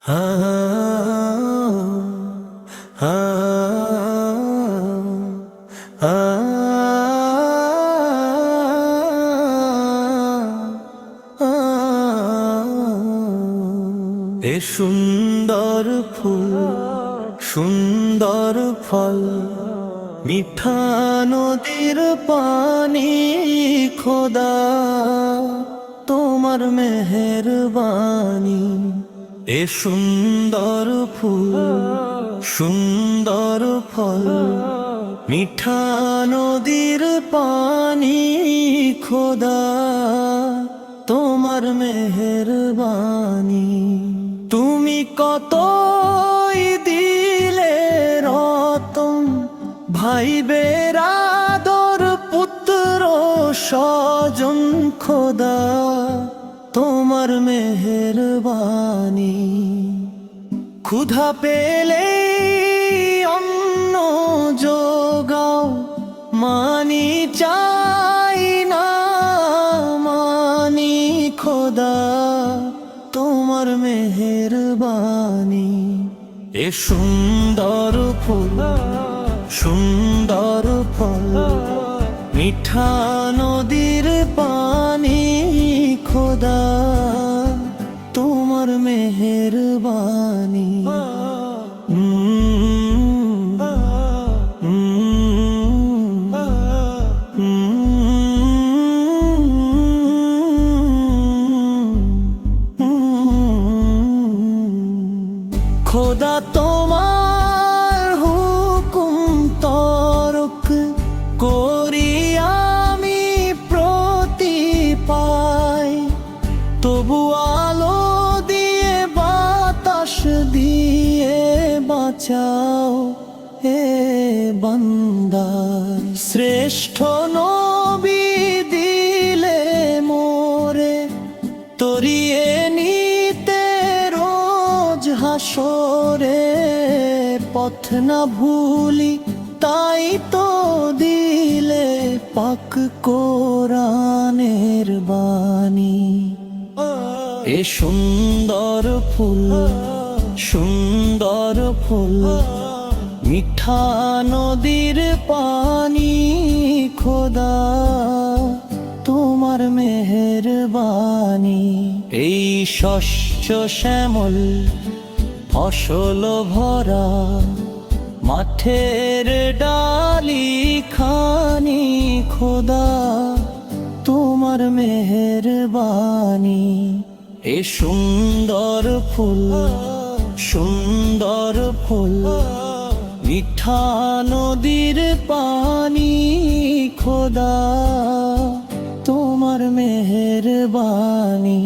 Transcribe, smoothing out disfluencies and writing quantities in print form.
হা হা হা এ সুন্দর ফুল সুন্দর ফল মিঠা নদীর পানি খোদা তোমার মেহেরবানি। এ সুন্দর ফুল সুন্দর ফল মিঠা নদীর পানি খোদা তোমার মেহেরবানি। তুমি কতই দিলে রতন ভাই বেরাদর পুত্র স্বজন খোদা তোমার মেহেরবানি। ক্ষুধা পেলে অন্ন যোগাও মানি চাই না মানি খোদা তোমার মেহেরবানি। এ সুন্দর ফুল সুন্দর ফল মিঠা নদীর পানি খোদা তোমার মেহেরবানি। খোদা তোমার হুকুম তরক করি আমি প্রতি পাই, তবু আলো দিয়ে বাতাস দিয়ে বাঁচাও হে বান্দা। শ্রেষ্ঠ নবী দিলে মোরে তরিয়ে নিতে রোজ হাসরে, পথ না ভুলি তাই তো দিলে পাক কোরআনের বাণী। এ সুন্দর ফুল সুন্দর ফুল মিঠা নদীর পানি খোদা তোমার মেহেরবানি। এই শস্য শ্যামল ফসল ভরা মাঠের ডালি খানি খোদা তোমার মেহেরবানি। এ সুন্দর ফুল সুন্দর ফুল মিঠা নদীর পানি খোদা তোমার মেহেরবানি।